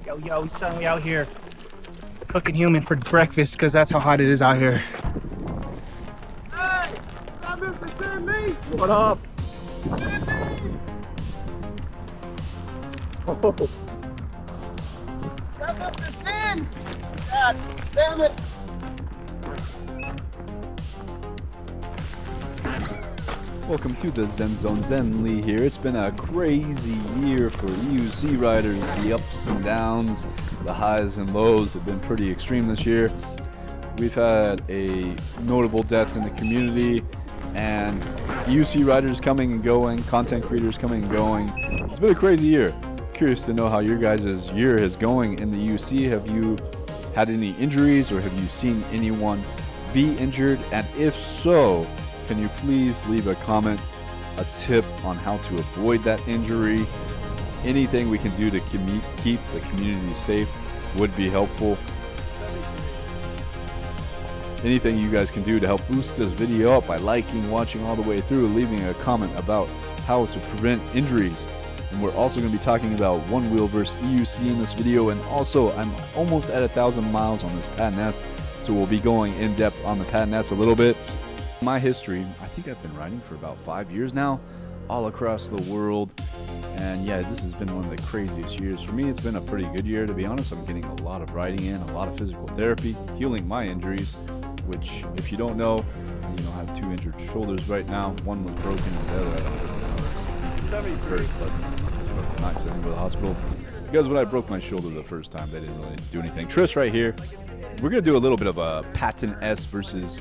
Yo, son, we out here cooking human for breakfast because that's how hot it is out here. Hey, stop Mr. me. What up? Oh. Stop Mr. Sin. God damn it. Welcome to the Zen Zone. Zen Lee here. It's been a crazy year for EUC riders. The ups and downs, the highs and lows have been pretty extreme this year. We've had a notable death in the community, and EUC riders coming and going, content creators coming and going. It's been a crazy year. Curious to know how your guys' year is going in the EUC. Have you had any injuries, or have you seen anyone be injured? And if so, can you please leave a comment, a tip on how to avoid that injury? Anything we can do to keep the community safe would be helpful. Anything you guys can do to help boost this video up by liking, watching all the way through, leaving a comment about how to prevent injuries. And we're also going to be talking about Onewheel versus EUC in this video. And also, I'm almost at 1,000 miles on this Patton S, so we'll be going in depth on the Patton S a little bit. My history, I think I've been riding for about 5 years now, all across the world. And yeah, this has been one of the craziest years. For me, it's been a pretty good year, to be honest. I'm getting a lot of riding in, a lot of physical therapy, healing my injuries, which, if you don't know, I have 2 injured shoulders right now. One was broken, and the other I don't know. Hurt, but not sending to the hospital. Because when I broke my shoulder the first time, they didn't really do anything. Tris right here. We're going to do a little bit of a Patton S versus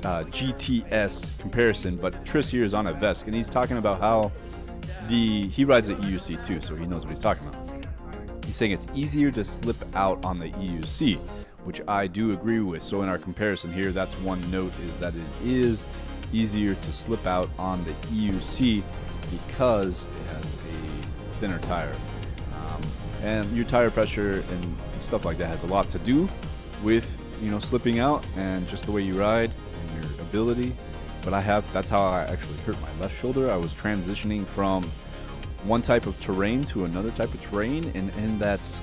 GTS comparison, but Tris here is on a Vesk, and he's talking about how he rides at EUC too, so he knows what he's talking about. He's saying it's easier to slip out on the EUC, which I do agree with. So in our comparison here, that's one note, is that it is easier to slip out on the EUC because it has a thinner tire, and your tire pressure and stuff like that has a lot to do with slipping out and just the way you ride and your ability. But that's how I actually hurt my left shoulder. I was transitioning from one type of terrain to another type of terrain, and in that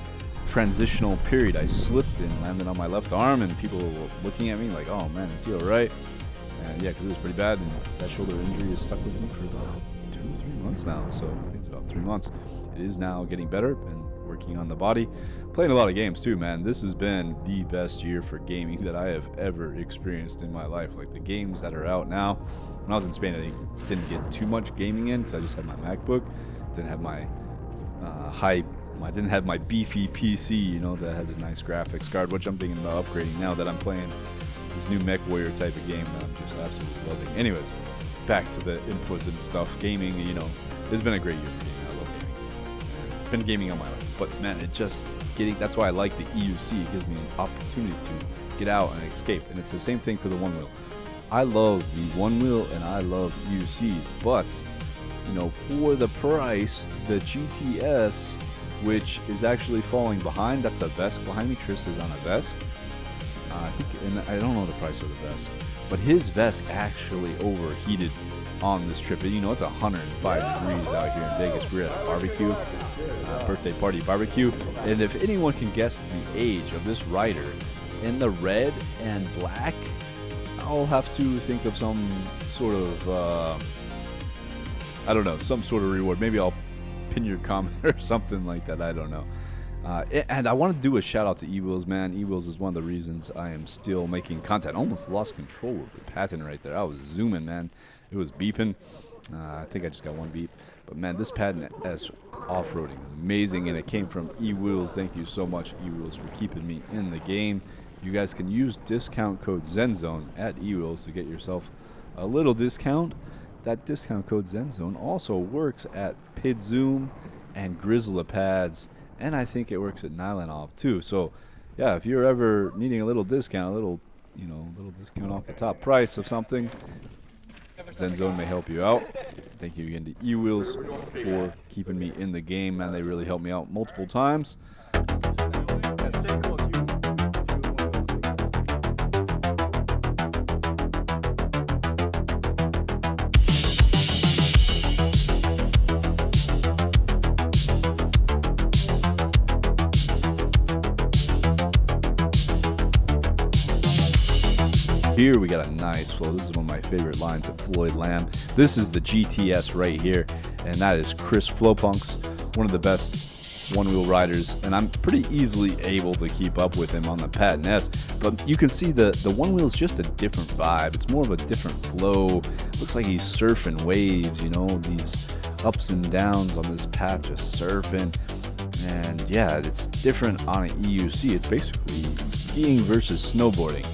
transitional period I slipped and landed on my left arm, and people were looking at me like, oh man, is he alright? And yeah, because it was pretty bad, and that shoulder injury is stuck with me for about 2 or 3 months now. So I think it's about 3 months. It is now getting better and working on the body. Playing a lot of games too, man. This has been the best year for gaming that I have ever experienced in my life. Like the games that are out now. When I was in Spain, I didn't get too much gaming in because I just had my MacBook. Didn't have my I didn't have my beefy PC, that has a nice graphics card, which I'm thinking about upgrading now that I'm playing this new Mech Warrior type of game that I'm just absolutely loving. Anyways, back to the inputs and stuff. Gaming, it's been a great year for gaming. I love gaming. Been gaming all my life. But man, that's why I like the EUC. It gives me an opportunity to get out and escape. And it's the same thing for the Onewheel. I love the Onewheel and I love EUCs, but for the price, the GTS, which is actually falling behind, that's a Vesk behind me. Tris is on a Vesk. I think, and I don't know the price of the Vesk, but his Vesk actually overheated on this trip. It's 105 degrees out here in Vegas. We're at a barbecue, birthday party barbecue, and if anyone can guess the age of this rider in the red and black, I'll have to think of some sort of I don't know, some sort of reward. Maybe I'll pin your comment or something like that. I don't know. And I want to do a shout out to eWheels, man. eWheels is one of the reasons I am still making content. Almost lost control of the Patton right there. I was zooming, man. It was beeping. I think I just got one beep. But man, this Patton S off-roading, amazing. And it came from eWheels. Thank you so much, eWheels, for keeping me in the game. You guys can use discount code ZenZone at eWheels to get yourself a little discount. That discount code ZenZone also works at PidZoom and Grizzly Pads, and I think it works at Nylanov too. So yeah, if you're ever needing a little discount, a little discount off the top price of something, ZenZone may help you out. Thank you again to eWheels for keeping me in the game, man. They really helped me out multiple times. Here we got a nice flow. This is one of my favorite lines at Floyd Lamb. This is the GTS right here, and that is Chris Flopunks, one of the best one-wheel riders, and I'm pretty easily able to keep up with him on the Patton S. But you can see the one-wheel is just a different vibe. It's more of a different flow. Looks like he's surfing waves, you know, these ups and downs on this path, just surfing. And yeah, it's different on an EUC. It's basically skiing versus snowboarding.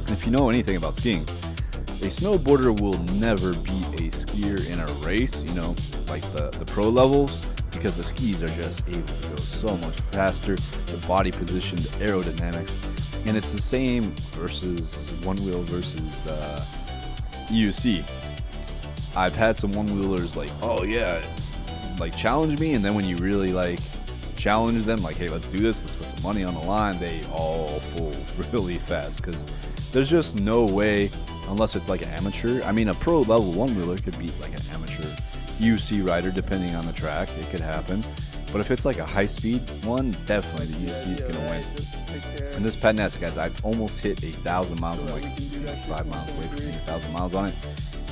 And if you know anything about skiing, a snowboarder will never beat a skier in a race, you know, like the pro levels, because the skis are just able to go so much faster, the body position, the aerodynamics, and it's the same versus one-wheel versus EUC. I've had some one-wheelers like, oh yeah, like challenge me, and then when you really like challenge them, like, hey, let's do this, let's put some money on the line, they all fold really fast, because there's just no way, unless it's like an amateur. I mean, a pro level one-wheeler could beat like an amateur EUC rider, depending on the track. It could happen. But if it's like a high-speed one, definitely the EUC is going to win. And this Patton S, guys, I've almost hit 1,000 miles. I'm like 5 miles away from 1,000 miles on it.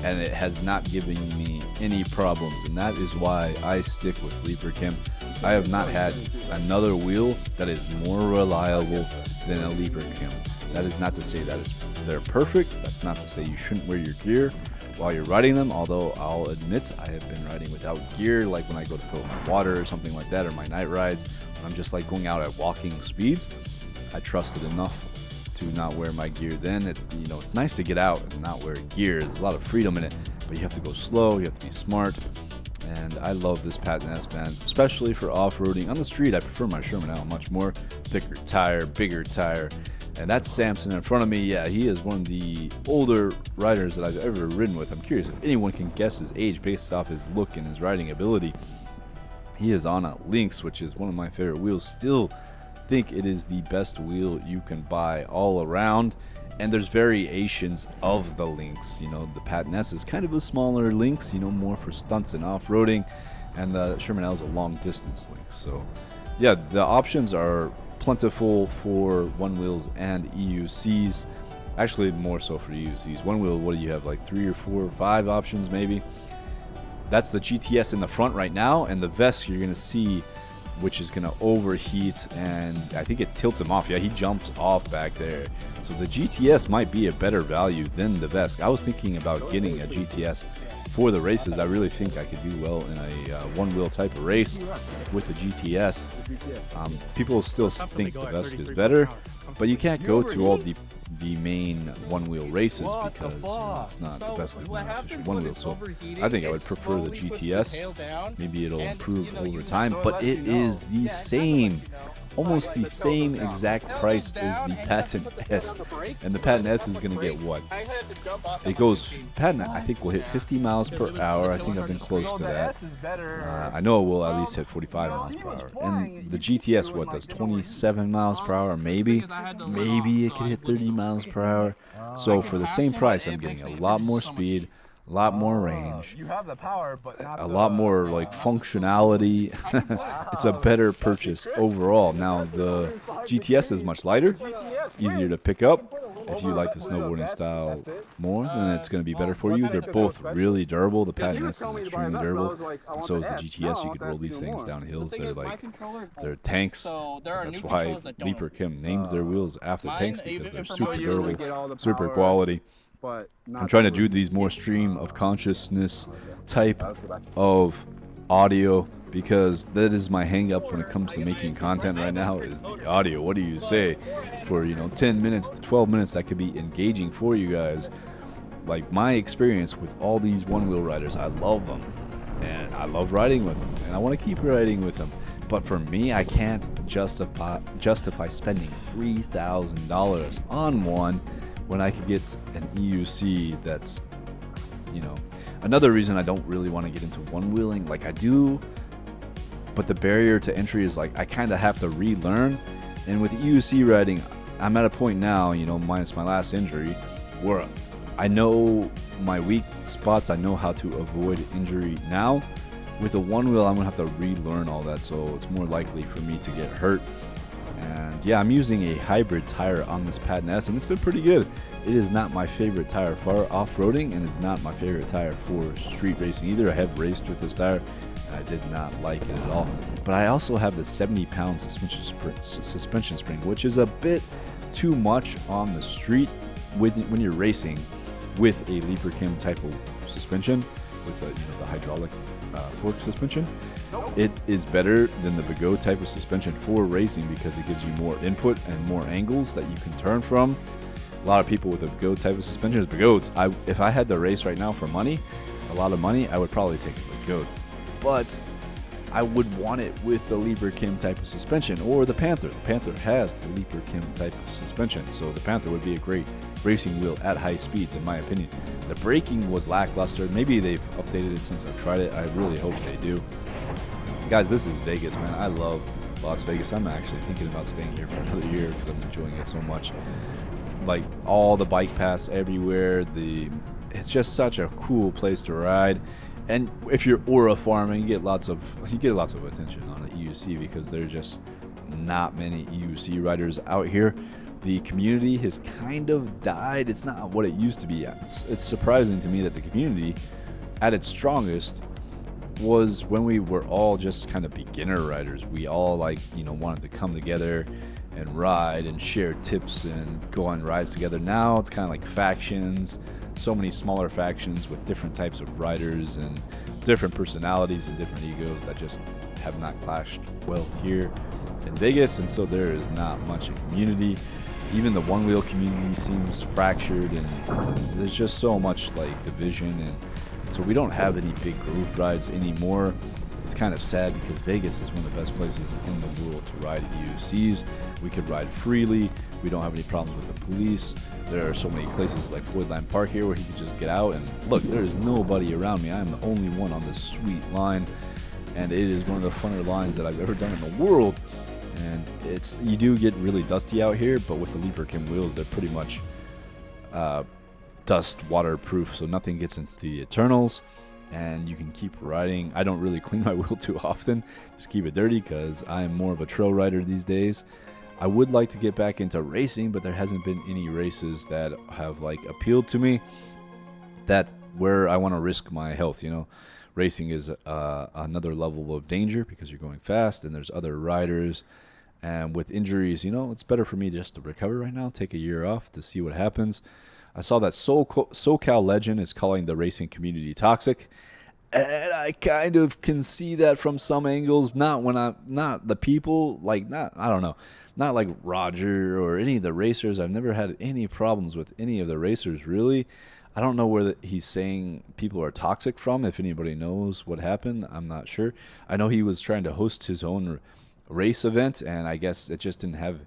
And it has not given me any problems. And that is why I stick with Leaper-Kim. I have not had another wheel that is more reliable than a Leaper-Kim. That is not to say that they're perfect. That's not to say you shouldn't wear your gear while you're riding them, although I'll admit I have been riding without gear, like when I go to fill my water or something like that, or my night rides, when I'm just like going out at walking speeds. I trust it enough to not wear my gear then. You know, it's nice to get out and not wear gear. There's a lot of freedom in it, but you have to go slow, you have to be smart. And I love this Patton S, man, especially for off-roading. On the street, I prefer my Sherman L much more. Thicker tire, bigger tire. And that's Samson in front of me. Yeah, he is one of the older riders that I've ever ridden with. I'm curious if anyone can guess his age based off his look and his riding ability. He is on a Lynx, which is one of my favorite wheels. Still think it is the best wheel you can buy all around. And there's variations of the Lynx. You know, the Patton S is kind of a smaller Lynx, you know, more for stunts and off-roading. And the Sherman L is a long-distance Lynx. So, yeah, the options are plentiful for one wheels and EUCs. Actually, more so for EUCs. One wheel, what do you have, like 3 or 4 or 5 options maybe? That's the GTS in the front right now, and the vest you're going to see, which is going to overheat, and I think it tilts him off. Yeah, he jumps off back there. So the GTS might be a better value than the vest. I was thinking about getting a GTS for the races. I really think I could do well in a one-wheel type of race with the GTS. People still think the vest is better, but you can't go to all the main one-wheel races because you know, it's not, the vest is not official one-wheel. So I think I would prefer the GTS. Maybe it'll improve over time, but it is the same, almost the same exact price as the Patton S. And the Patton S is going to get what? It goes, Patton, I think, will hit 50 miles per hour. I think I've been close to that. I know it will at least hit 45 miles per hour. And the GTS, what, does 27 miles per hour? Maybe it can hit 30 miles per hour. So for the same price, I'm getting a lot more speed, a lot more range, a lot more like functionality. It's a better purchase overall. Now the GTS is much lighter, easier to pick up. If you like the snowboarding style more, then it's going to be better for you. They're both really durable. The Patton S is extremely durable, and so is the GTS. You could roll these things down hills. They're tanks. That's why Leaper-Kim names their wheels after tanks, because they're super durable, super quality. I'm trying to do these more stream of consciousness type of audio, because that is my hang up when it comes to making content right now, is the audio. What do you say for, you know, 10 minutes to 12 minutes that could be engaging for you guys? Like my experience with all these one-wheel riders, I love them and I love riding with them and I want to keep riding with them, but for me, I can't justify spending $3,000 on one when I could get an EUC that's, you know, another reason I don't really want to get into one-wheeling. Like I do, but the barrier to entry is like I kind of have to relearn. And with EUC riding, I'm at a point now, you know, minus my last injury, where I know my weak spots. I know how to avoid injury now. With a one-wheel, I'm going to have to relearn all that, so it's more likely for me to get hurt. And yeah, I'm using a hybrid tire on this Patton S, and it's been pretty good. It is not my favorite tire for off-roading, and it's not my favorite tire for street racing either. I have raced with this tire, and I did not like it at all. But I also have the 70-pound suspension spring, which is a bit too much on the street when you're racing with a Leaper Kim type of suspension, with the hydraulic fork suspension. It is better than the Bigot type of suspension for racing because it gives you more input and more angles that you can turn from. A lot of people with a Bigot type of suspension is Bigots. If I had to race right now for money, a lot of money, I would probably take a Bigot. But I would want it with the Leaper Kim type of suspension, or the Panther. The Panther has the Leaper Kim type of suspension, so the Panther would be a great racing wheel at high speeds, in my opinion. The braking was lackluster. Maybe they've updated it since I've tried it. I really hope they do. Guys, this is Vegas, man. I love Las Vegas. I'm actually thinking about staying here for another year because I'm enjoying it so much. Like, all the bike paths everywhere. It's just such a cool place to ride. And if you're aura farming, you get lots of attention on the EUC because there's just not many EUC riders out here. The community has kind of died. It's not what it used to be. It's surprising to me that the community, at its strongest, was when we were all just kind of beginner riders. We all wanted to come together and ride and share tips and go on rides together. Now it's kind of like factions, so many smaller factions with different types of riders and different personalities and different egos that just have not clashed well here in Vegas, and so there is not much a community. Even the one-wheel community seems fractured, and there's just so much division, and so we don't have any big group rides anymore. It's kind of sad because Vegas is one of the best places in the world to ride EUCs. We could ride freely. We don't have any problems with the police. There are so many places like Floydland Park here where he could just get out and look, there is nobody around me. I am the only one on this sweet line, and it is one of the funner lines that I've ever done in the world. And you do get really dusty out here, but with the Leaper Kim wheels, they're pretty much dust waterproof, so nothing gets into the internals, and you can keep riding. I don't really clean my wheel too often, just keep it dirty because I'm more of a trail rider these days. I would like to get back into racing, but there hasn't been any races that have appealed to me that where I want to risk my health. Racing is another level of danger because you're going fast and there's other riders, and with injuries, it's better for me just to recover right now, take a year off to see what happens. I saw that SoCal Legend is calling the racing community toxic, and I kind of can see that from some angles. Not the people, I don't know, not like Roger or any of the racers. I've never had any problems with any of the racers, really. I don't know where he's saying people are toxic from. If anybody knows what happened, I'm not sure. I know he was trying to host his own race event, and I guess it just didn't have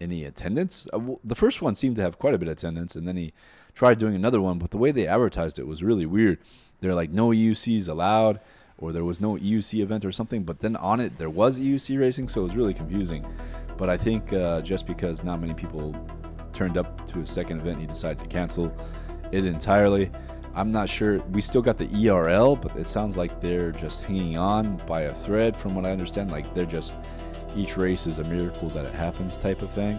any attendance. The first one seemed to have quite a bit of attendance, and then he tried doing another one, but the way they advertised it was really weird. They're like, no EUCs allowed, or there was no EUC event or something, but then on it there was EUC racing, so it was really confusing. But I think just because not many people turned up to his second event, he decided to cancel it entirely. I'm not sure. We still got the ERL, but it sounds like they're just hanging on by a thread from what I understand. They're just, each race is a miracle that it happens type of thing.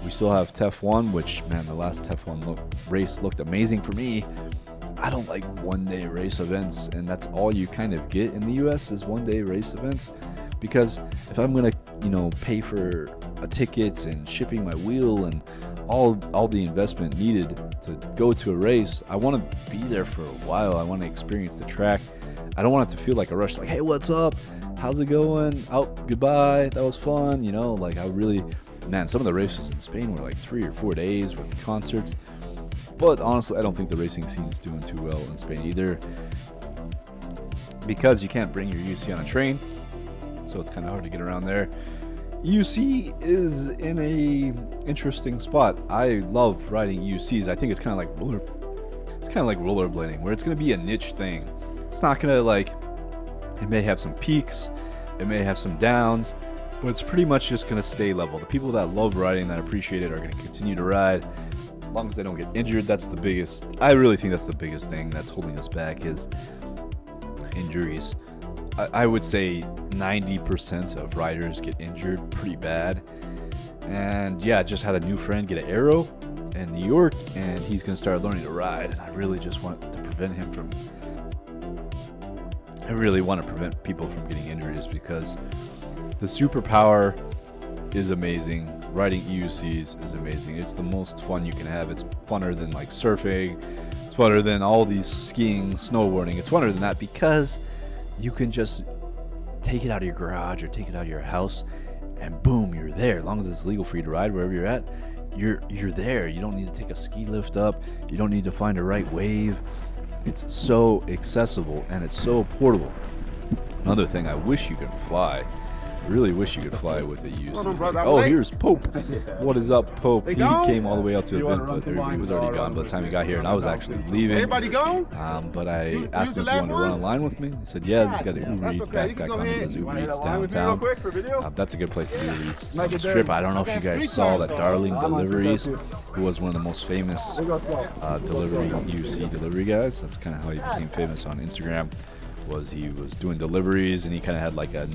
We still have TEF1, which, man, the last TEF1 race looked amazing for me. I don't like one-day race events, and that's all you kind of get in the US is one-day race events. Because if I'm gonna, pay for a ticket and shipping my wheel and all the investment needed to go to a race, I want to be there for a while. I want to experience the track. I don't want it to feel like a rush. Like, hey, what's up? How's it going? Oh, goodbye. That was fun. Some of the races in Spain were 3 or 4 days with concerts. But honestly, I don't think the racing scene is doing too well in Spain either, because you can't bring your EUC on a train, so it's kind of hard to get around there. EUC is in a interesting spot. I love riding EUCs. I think it's kind of like rollerblading, where it's going to be a niche thing. It's not going to it may have some peaks, it may have some downs, but it's pretty much just going to stay level. The people that love riding, that appreciate it, are going to continue to ride. As long as they don't get injured, I really think that's the biggest thing that's holding us back is injuries. I would say 90% of riders get injured pretty bad, And yeah, just had a new friend get an arrow in New York, and he's gonna start learning to ride. And I really just want to prevent him from. I really want to prevent people from getting injuries because the superpower is amazing. Riding EUCs is amazing. It's the most fun you can have. It's funner than like surfing. It's funner than all these skiing, snowboarding. It's funner than that because you can just take it out of your garage or take it out of your house, and boom, you're there. As long as it's legal for you to ride wherever you're at, you're there. You don't need to take a ski lift up. You don't need to find a right wave. It's so accessible and it's so portable. Another thing, I wish you could fly. I really wish you could fly with a EUC. Oh, here's Pope. What is up, Pope? He came all the way out to the event, but he was already gone by the time he got here, and I was actually leaving. Everybody gone? But I asked him if he wanted to run online with me. He said, yeah, he's got an Uber Eats backpack on. He does Uber Eats downtown. That's a good place to do Uber Eats on the strip. I don't know if you guys saw that Darling Deliveries, who was one of the most famous EUC delivery guys. That's kind of how he became famous on Instagram. He was doing deliveries, and he kind of had like a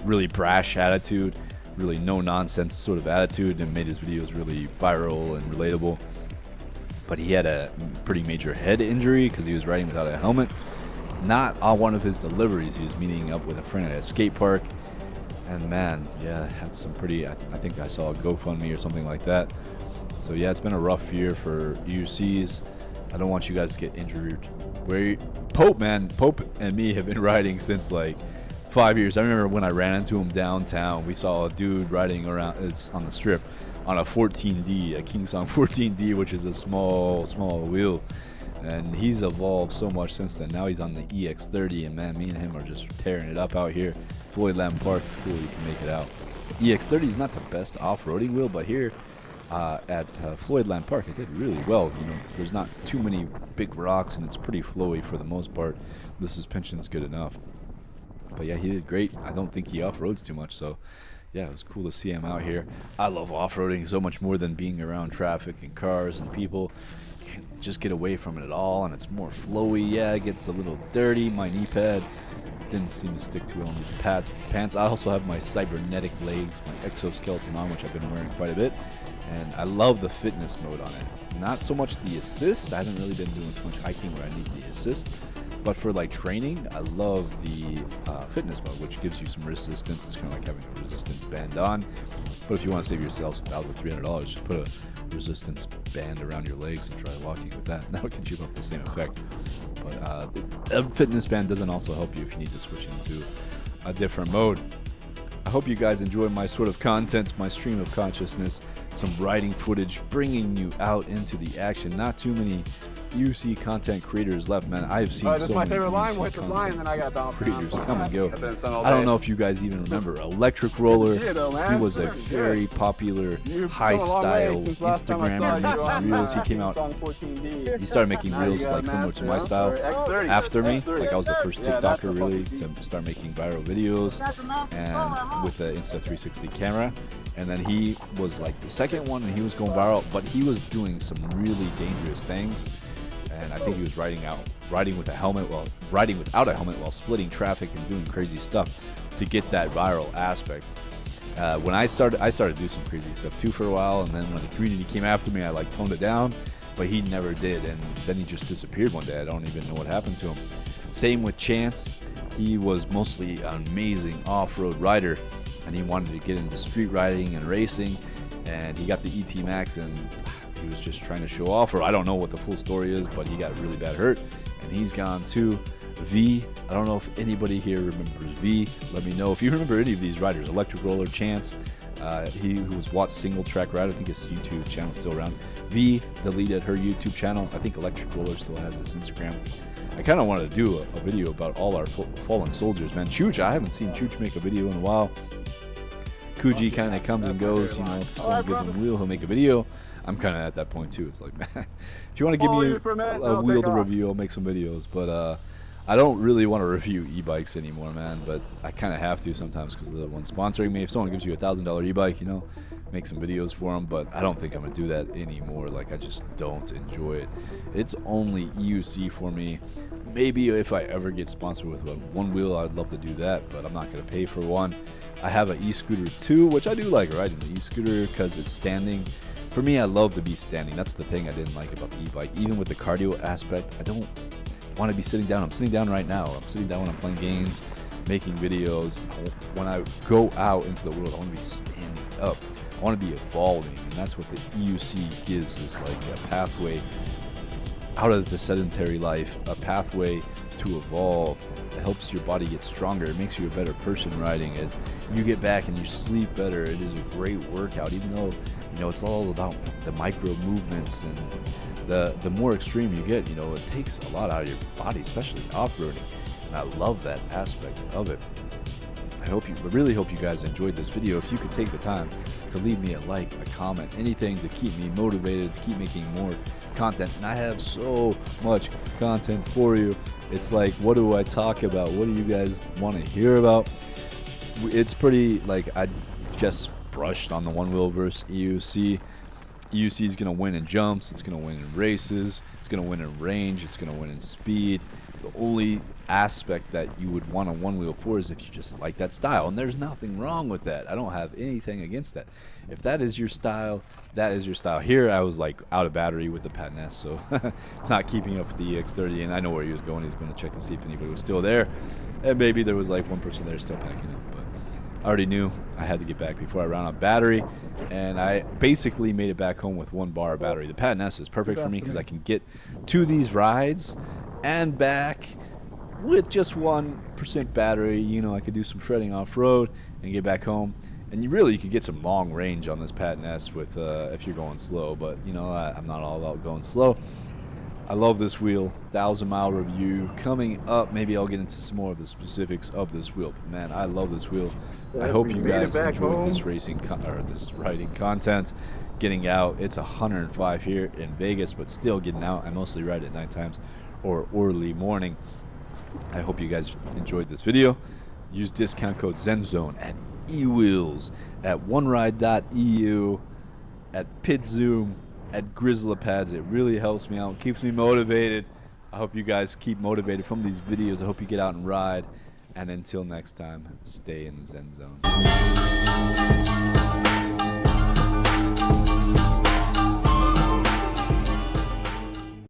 really brash attitude, really no nonsense sort of attitude, and made his videos really viral and relatable. But he had a pretty major head injury because he was riding without a helmet. Not on one of his deliveries. He was meeting up with a friend at a skate park, and man, yeah, had some pretty, I think I saw a GoFundMe or something like that. So yeah, it's been a rough year for EUCs. I don't want you guys to get injured. Pope and me have been riding since like 5 years. I remember when I ran into him downtown. We saw a dude riding around on the strip on a 14D, a King Song 14D, which is a small wheel. And he's evolved so much since then. Now he's on the EX30, and man, me and him are just tearing it up out here. Floyd Lamb Park, it's cool you can make it out. EX30 is not the best off-roading wheel, but here at Floyd Lamb Park, it did really well, you know, because there's not too many big rocks, and it's pretty flowy for the most part. The suspension's good enough. But yeah, he did great. I don't think he off-roads too much, so yeah, it was cool to see him out here. I love off-roading so much more than being around traffic and cars and people. You can just get away from it at all, and it's more flowy. Yeah, it gets a little dirty. My knee pad didn't seem to stick too well on these pants. I also have my cybernetic legs, my exoskeleton on, which I've been wearing quite a bit, and I love the fitness mode on it. Not so much the assist. I haven't really been doing too much hiking where I need the assist. But for like training, I love the fitness mode, which gives you some resistance. It's kind of like having a resistance band on. But if you want to save yourself $1,300, just put a resistance band around your legs and try walking with that. That'll get you about the same effect. But a fitness band doesn't also help you if you need to switch into a different mode. I hope you guys enjoy my sort of content, my stream of consciousness, some riding footage, bringing you out into the action. Not too many EUC content creators left, man. I've seen so many EUC creators come and go. I don't know if you guys even remember Electric Roller. He was a very popular high-style Instagrammer making reels. He came out. He started making reels like similar to my style after me. Like I was the first TikToker really to start making viral videos, and with the Insta360 camera. And then he was like the second one, and he was going viral, but he was doing some really dangerous things. And I think he was riding without a helmet while splitting traffic and doing crazy stuff to get that viral aspect. When I started to do some crazy stuff too for a while, and then when the community came after me, I like toned it down, but he never did, and then he just disappeared one day. I don't even know what happened to him. Same with Chance. He was mostly an amazing off-road rider, and he wanted to get into street riding and racing, and he got the ET Max, and he was just trying to show off, or I don't know what the full story is, but he got really bad hurt, and he's gone too. V, I don't know if anybody here remembers V. Let me know if you remember any of these riders. Electric Roller, Chance, who was Watt's single track rider. I think his YouTube channel is still around. V deleted her YouTube channel. I think Electric Roller still has his Instagram. I kind of wanted to do a video about all our fallen soldiers, man. Chooch, I haven't seen Chooch make a video in a while. Kuji kind of comes and goes, you know, if someone gives him a wheel, he'll make a video. I'm kind of at that point too. It's like, man, if you want to give me a wheel to review, I'll make some videos. But I don't really want to review e-bikes anymore, man. But I kind of have to sometimes because they're the one sponsoring me. If someone gives you a $1,000 e-bike, you know, make some videos for them. But I don't think I'm gonna do that anymore. Like, I just don't enjoy it. It's only EUC for me. Maybe if I ever get sponsored with one wheel, I'd love to do that, but I'm not going to pay for one. I have an e-scooter too, which I do like riding the e-scooter because it's standing. For me, I love to be standing. That's the thing I didn't like about the e-bike. Even with the cardio aspect, I don't want to be sitting down. I'm sitting down right now. I'm sitting down when I'm playing games, making videos. When I go out into the world, I want to be standing up. I want to be evolving, and that's what the EUC gives, is like a pathway out of the sedentary life, a pathway to evolve. It helps your body get stronger. It makes you a better person riding it. You get back and you sleep better. It is a great workout, even though, you know, it's all about the micro movements, and the more extreme you get, you know, it takes a lot out of your body, especially off-roading. And I love that aspect of it. I really hope you guys enjoyed this video. If you could take the time to leave me a like, a comment, anything to keep me motivated to keep making more content. And I have so much content for you. It's like, what do I talk about? What do you guys want to hear about? It's pretty, like, I just brushed on the Onewheel versus EUC. EUC is going to win in jumps. It's going to win in races. It's going to win in range. It's going to win in speed. The only aspect that you would want a Onewheel for is if you just like that style, and there's nothing wrong with that. I don't have anything against that. If that is your style, that is your style. Here I was like out of battery with the Patton S, so not keeping up with the EX30, and I know where he was going. He was going to check to see if anybody was still there, and maybe there was like one person there still packing up, but I already knew I had to get back before I ran out of battery, and I basically made it back home with 1 bar of battery. The Patton S is perfect for me because I can get to these rides and back with just 1% battery. You know, I could do some shredding off-road and get back home. And you could get some long range on this Patton S with if you're going slow. But, you know, I'm not all about going slow. I love this wheel. 1,000-mile review coming up. Maybe I'll get into some more of the specifics of this wheel. But, man, I love this wheel. I hope you guys enjoyed this this riding content. Getting out. It's 105 here in Vegas, but still getting out. I mostly ride at night times or early morning. I hope you guys enjoyed this video. Use discount code ZenZone at eWheels, at oneride.eu, at PitZoom, at Grizzlypads. It really helps me out, keeps me motivated. I hope you guys keep motivated from these videos. I hope you get out and ride. And until next time, stay in the Zen Zone.